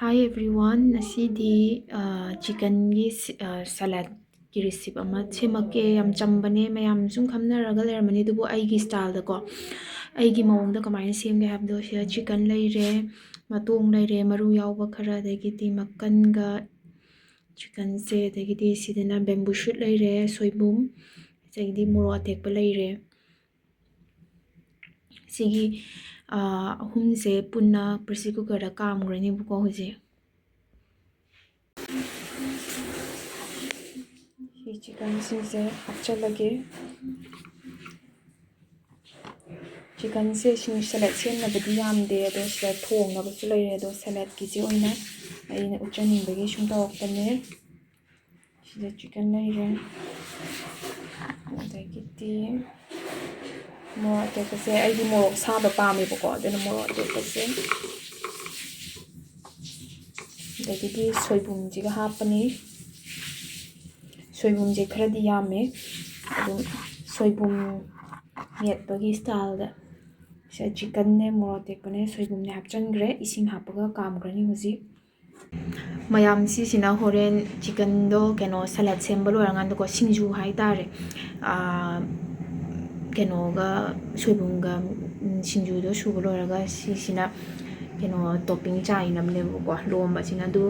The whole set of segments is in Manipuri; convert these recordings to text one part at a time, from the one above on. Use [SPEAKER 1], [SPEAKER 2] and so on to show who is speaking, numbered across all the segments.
[SPEAKER 1] Hi everyone, asidi chicken gi salad ki recipe ama chemake yam chambane mayam sum khamnaraga lermani dubu aigi style da ko aigi mawong da kamaina semge habdo sia chicken leire matong leire maru yawba khara dagiti makkan ga chicken se dagiti sidina bamboo shoot leire soibum dagiti moro atekpa leire sigi ahumse punna pressure cooker da kamgrani buko hoje chicken se hapchalage chicken se sing salad sen na badi yamde ado sila thong na basu leire ado salad ki je oina aina uchani bagi sung ta okpane sida chicken leire adagiti mo atekase aidi morok saba pame bako adana morok atekase adagiti soibum jiga hapani soibum je kharadi yame adu soibum metpa style da sia chicken ne morok atekane soibum ne hapchangre ising hapaga kamgrani huji mayam si sina horen chicken do keno salad sembalo rangan ko singju hai tare keno ga soibum ga singju do subalo raga si sina keno topping chai namne ko lomba sina du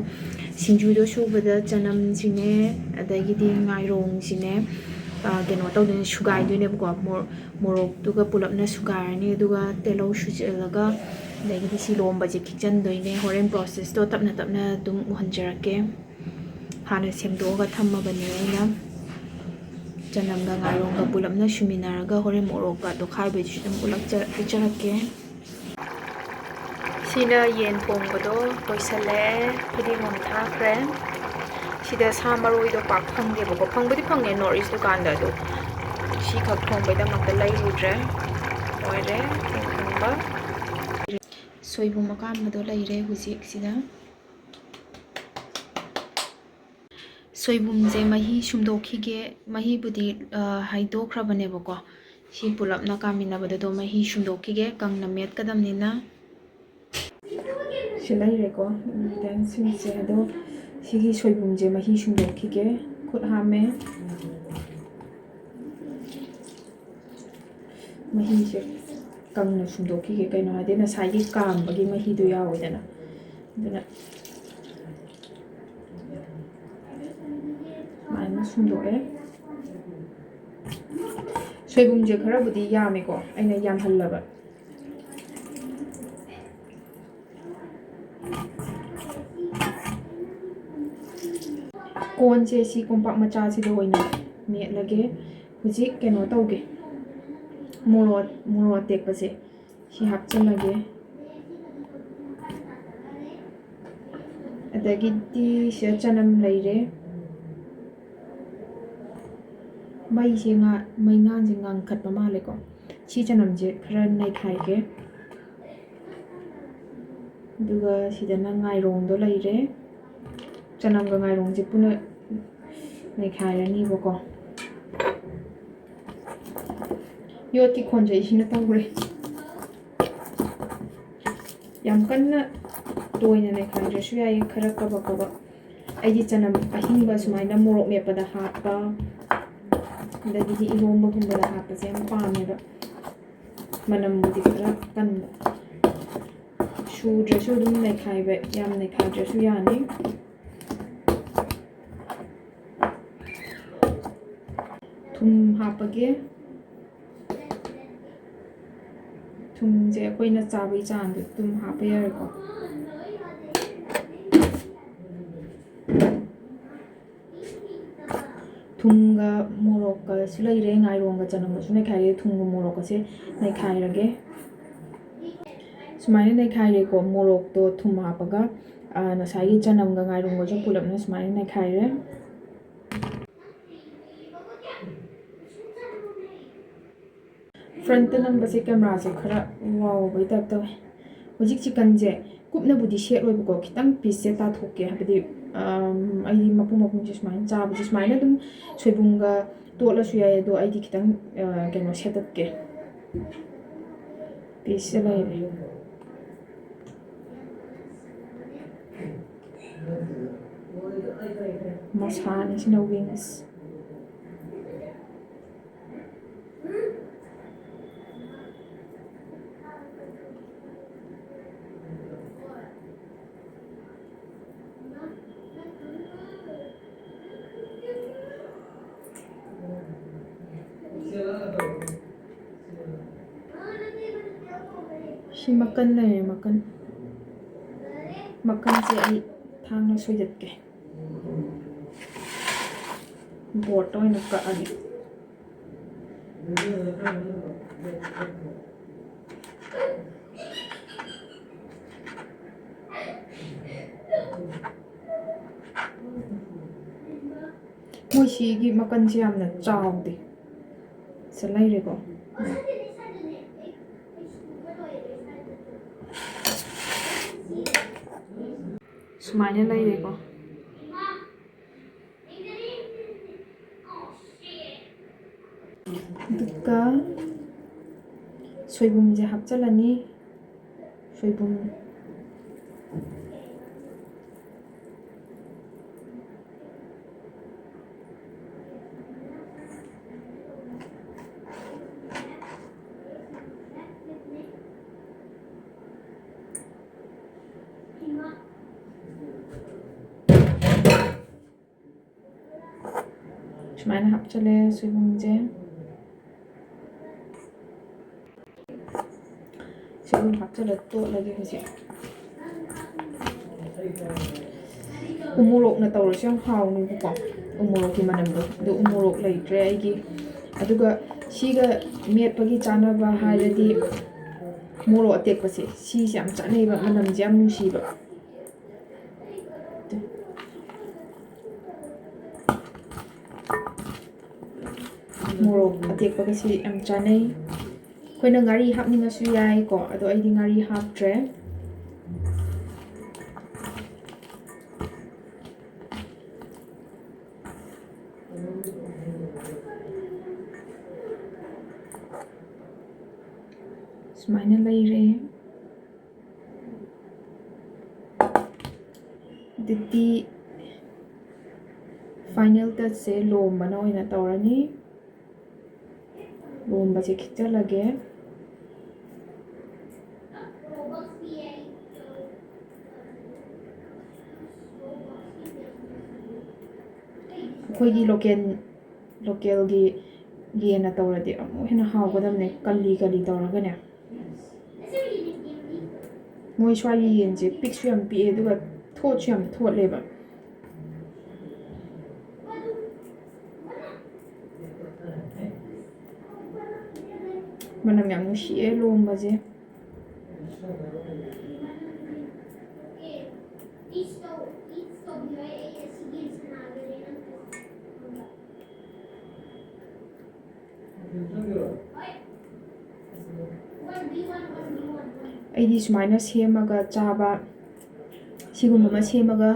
[SPEAKER 1] singju do subada chanam sine adagi di ngai rong sine keno tawdun sugai dune ko morok duga pulapna sugarani duga telo sujalaga adagi si lomba je kitchen doine horen process to tapna dum uhanjarake hana semdoga thammabane aina chanamga ngarongga pulapna suminaraga horen morokka to khaibe dum ulak charake sina yen thongbado loisale pidi mon thakre sida samaroi do pak phangge bako phangbadi phangne north dukan da do si khak thongbai da makta lai rudre oire thongba soibum akam do laire hujik sida soibum je mahi sumdokhige mahi budi haidokhrabane bako si pulapna kamina badado mahi sumdokhige kangna met kadamnina silaire ko dan simse ado sigi soibum je mahi sumdokhige khut hame mahi je kangna sumdokhige kaino hadena saigi kam bagi mahi do yawidana dana mana sumdoe soibum je khara budi yame ko aina yam hallaba kon se si kompak macha si do hoina me lage huji keno tawge moro tek pase si hapchalage adagiti se chanam leire mai se nga mai nan je ngang khat pa male ko si chanam je khara nai khai ke duga sidana ngai rong do leire chanam ga ngai rong je puna nai khai rani bako yot ki khonjai sina tawre yam kanna toina nai khai resu yai khara kaba aidi chanam ahingba sumaina morok mepada hapa dagiti iromba gumba da hapa se am pameba manam budi khara kanba shu dresu dum nai khai be yam nai khai dresu yani thum hapage thum je koina chabai chan du thum hapa yar ko thumga morokka sulaire ngai ronga chanam sune khai thumga morokka se nai khai rage sumaina nai khai re ko morok to thum hapaga na sai chanam ga ngai ronga jo pulapna sumaina nai khai re front number se camera se khara wow bai tap to hojik chicken je kupna budi set roi bako kitang piece se ta thokke habdi ai mapum je smain cha bu smain dum soibumga tola su ya do ai di kitang keno setup ke piece se lai ꯃꯁꯥꯅꯤ ꯁꯤꯅ ꯋꯤꯡꯁ ꯁꯤ ꯃꯀꯟ ꯂꯩꯔꯦ ꯃꯀꯟꯁꯦ ꯑꯩ ꯊꯥꯡꯅ ꯁꯣꯏꯗꯠꯀꯦ ꯕꯣꯔꯠꯇ ꯑꯣꯏꯅ ꯀꯛꯑꯒꯦ ꯃꯣꯏ ꯁꯤꯒꯤ ꯃꯀꯟꯁꯦ ꯌꯥꯝꯅ ꯆꯥꯎꯗꯦ ꯁꯤ ꯂꯩꯔꯦꯀꯣ ꯁꯨꯃꯥꯏꯅ ꯂꯩꯔꯦꯀꯣ ꯑꯗꯨꯒ ꯁꯣꯏꯕꯨꯝꯁꯦ ꯍꯥꯞꯆꯤꯜꯂꯅꯤ ꯁꯣꯏꯕꯨꯝ ꯁꯨꯃꯥꯏꯅ ꯍꯥꯞꯆꯤꯜꯂꯦ ꯁꯣꯏꯕꯨꯝꯁꯦ ꯁꯣꯏꯕꯨꯝ ꯍꯥꯞꯆꯤꯜꯂ ꯇꯣꯠꯂꯒꯦ ꯍꯧꯖꯤꯛ ꯎꯃꯣꯔꯣꯛꯅ ꯇꯧꯔꯁꯨ ꯌꯥꯝ ꯍꯥꯎꯅꯦꯕꯀꯣ ꯎꯃꯣꯔꯣꯛꯀꯤ ꯃꯅꯝꯗꯣ ꯑꯗꯨ ꯎꯃꯣꯔꯣꯛ ꯂꯩꯇ꯭ꯔꯦ ꯑꯩꯒꯤ ꯑꯗꯨꯒ ꯁꯤꯒ ꯃꯦꯠꯄꯒꯤ ꯆꯥꯅꯕ ꯍꯥꯏꯔꯗꯤ ꯃꯣꯔꯣꯛ ꯑꯇꯦꯛꯄꯁꯦ ꯁꯤꯁꯦ ꯌꯥꯝ ꯆꯥꯅꯩꯕ ꯃꯅꯝꯁꯦ ꯌꯥꯝ ꯅꯨꯡꯁꯤꯕ ꯃꯣꯔꯣꯛ ꯑꯇꯦꯛꯄꯒꯁꯤ ꯌꯥꯝ ꯆꯥꯅꯩ ꯑꯩꯈꯣꯏꯅ ꯉꯥꯔꯤ ꯍꯥꯞꯅꯤꯡꯉꯁꯨ ꯌꯥꯏꯀꯣ ꯑꯗꯣ ꯑꯩꯗꯤ ꯉꯥꯔꯤ ꯍꯥꯞꯇ꯭ꯔꯦ ꯁꯨꯃꯥꯏꯅ ꯂꯩꯔꯦ ꯑꯗꯨꯗꯤ ꯐꯥꯏꯅꯦꯜ ꯇꯆꯁꯦ ꯂꯣꯝꯕꯅ ꯑꯣꯏꯅ ꯇꯧꯔꯅꯤ ꯂꯣꯝꯕꯁꯦ ꯈꯤꯛꯆꯜꯂꯒꯦ ꯑꯩꯈꯣꯏꯒꯤ ꯂꯣꯀꯦꯜꯒꯤ ꯌꯦꯟꯅ ꯇꯧꯔꯗꯤ ꯑꯃꯨꯛ ꯍꯦꯟꯅ ꯍꯥꯎꯒꯗꯕꯅꯦ ꯀꯜꯂꯤ ꯇꯧꯔꯒꯅꯦ ꯃꯣꯏ ꯁ꯭ꯋꯥꯏꯒꯤ ꯌꯦꯟꯁꯦ ꯄꯤꯛꯁꯨ ꯌꯥꯝ ꯄꯤꯛꯑꯦ ꯑꯗꯨꯒ ꯊꯣꯠꯁꯨ ꯌꯥꯝ ꯊꯣꯠꯂꯦꯕ ꯃꯅꯝ ꯌꯥꯝ ꯅꯨꯡꯁꯤꯑꯦ ꯂꯣꯝꯕꯁꯦ ꯑꯩꯗꯤ ꯁꯨꯃꯥꯏꯅ ꯁꯦꯝꯃꯒ ꯆꯥꯕ ꯁꯤꯒꯨꯝꯕ ꯑꯃ ꯁꯦꯝꯃꯒ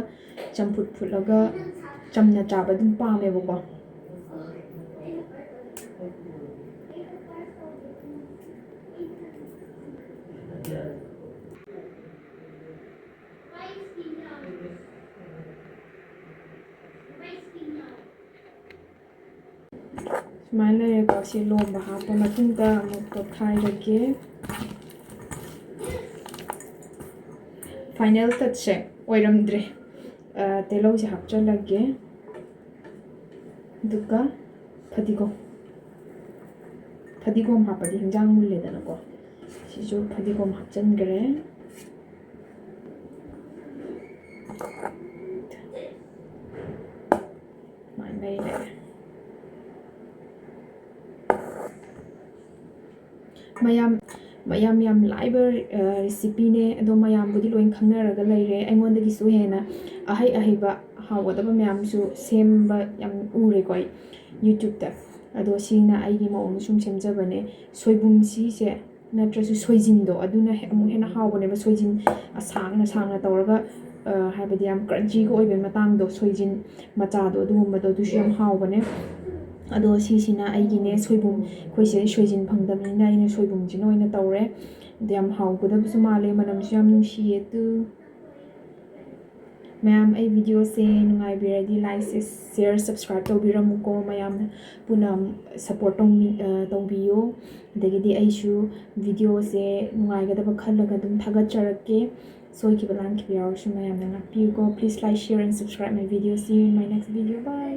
[SPEAKER 1] ꯆꯝꯐꯨꯠ ꯐꯨꯠꯂꯒ ꯆꯝꯅ ꯆꯥꯕ ꯑꯗꯨꯝ ꯄꯥꯝꯃꯦꯕꯀꯣ ꯁꯨꯃꯥꯏꯅ ꯂꯩꯔꯦꯀꯣ ꯁꯤ ꯂꯣꯝꯕ ꯍꯥꯞꯄ ꯃꯇꯨꯡꯗ ꯑꯃꯨꯛ ꯇꯣꯠꯈꯥꯏꯔꯒꯦ ꯐꯥꯏꯅꯦꯜ ꯇꯆꯁꯦ ꯑꯣꯏꯔꯝꯗ꯭ꯔꯦ ꯇꯤꯜꯍꯧꯁꯦ ꯍꯥꯞꯆꯤꯜꯂꯒꯦ ꯑꯗꯨꯒ ꯐꯗꯤꯒꯣꯝ ꯍꯥꯞꯄꯗꯤ ꯍꯤꯟꯖꯥꯡ ꯃꯨꯜꯂꯦꯗꯅꯀꯣ ꯁꯤꯁꯨ ꯐꯗꯤꯒꯣꯝ ꯍꯥꯞꯆꯤꯟꯈ꯭ꯔꯦ ꯁꯨꯃꯥꯏꯅ ꯂꯩꯔꯦ ꯃꯌꯥꯝ ꯌꯥꯝ ꯂꯥꯏꯕ ꯔꯦꯁꯤꯄꯤꯅꯦ ꯑꯗꯣ ꯃꯌꯥꯝꯕꯨꯗꯤ ꯂꯣꯏ ꯈꯪꯅꯔꯒ ꯂꯩꯔꯦ ꯑꯩꯉꯣꯟꯗꯒꯤꯁꯨ ꯍꯦꯟꯅ ꯑꯍꯩꯕ ꯍꯥꯎꯒꯗꯕ ꯃꯌꯥꯝꯁꯨ ꯁꯦꯝꯕ ꯌꯥꯝ ꯎꯔꯦꯀꯣ ꯑꯩ ꯌꯨꯇ꯭ꯌꯨꯕꯇ ꯑꯗꯣ ꯁꯤꯅ ꯑꯩꯒꯤ ꯃꯑꯣꯡꯗ ꯁꯨꯝ ꯁꯦꯝꯖꯕꯅꯦ ꯁꯣꯏꯕꯨꯝ ꯁꯤꯁꯦ ꯅꯠꯇ꯭ꯔꯁꯨ ꯁꯣꯏꯖꯤꯟꯗꯣ ꯑꯗꯨꯅ ꯑꯃꯨꯛ ꯍꯦꯟꯅ ꯍꯥꯎꯕꯅꯦꯕ ꯁꯣꯏꯖꯤꯟ ꯁꯥꯡꯅ ꯇꯧꯔꯒ ꯍꯥꯏꯕꯗꯤ ꯌꯥꯝ ꯀ꯭ꯔꯟꯆꯤꯒ ꯑꯣꯏꯕ ꯃꯇꯥꯡꯗꯣ ꯁꯣꯏꯖꯤꯟ ꯃꯆꯥꯗꯣ ꯑꯗꯨꯒꯨꯝꯕꯗꯣ ꯑꯗꯨꯁꯨ ꯌꯥꯝ ꯍꯥꯎꯕꯅꯦ ꯑꯗꯣ ꯁꯤꯁꯤꯅ ꯑꯩꯒꯤꯅꯦ ꯁꯣꯏꯕꯨꯝ ꯑꯩꯈꯣꯏꯁꯦ ꯁꯣꯏꯖꯤꯟ ꯐꯪꯗꯕꯅꯤꯅ ꯑꯩꯅ ꯁꯣꯏꯕꯨꯝꯁꯤꯅ ꯑꯣꯏꯅ ꯇꯧꯔꯦ ꯑꯗꯣ ꯌꯥꯝ ꯍꯥꯎꯒꯗꯕꯁꯨ ꯃꯥꯜꯂꯦ ꯃꯅꯝꯁꯨ ꯌꯥꯝ ꯅꯨꯡꯁꯤꯌꯦ ꯃꯌꯥꯝ ꯑꯩ ꯚꯤꯗꯤꯑꯣꯁꯦ ꯅꯨꯡꯉꯥꯏꯕꯤꯔꯗꯤ ꯂꯥꯏꯛꯁꯦ ꯁꯤꯌꯔ ꯁꯕꯁꯀ꯭ꯔꯥꯏꯕ ꯇꯧꯕꯤꯔꯝꯃꯨꯀꯣ ꯃꯌꯥꯝꯅ ꯄꯨꯟꯅ ꯁꯞꯄꯣꯔꯠ ꯇꯧꯕꯤꯌꯨ ꯑꯗꯒꯤꯗꯤ ꯑꯩꯁꯨ ꯚꯤꯗꯤꯑꯣꯁꯦ ꯅꯨꯡꯉꯥꯏꯒꯗꯕ ꯈꯜꯂꯒ ꯑꯗꯨꯝ ꯊꯥꯒꯠꯆꯔꯛꯀꯦ ꯁꯣꯏꯈꯤꯕ ꯂꯥꯟꯈꯤꯕ ꯌꯥꯎꯔꯁꯨ ꯃꯌꯥꯝꯅ ꯉꯥꯛꯄꯤꯌꯨꯀꯣ ꯄ꯭ꯂꯤꯁ ꯂꯥꯏꯛ ꯁꯤꯌꯔ ꯑꯦꯟ ꯁꯕꯁꯀ꯭ꯔꯥꯏꯕ my video see you in my next video by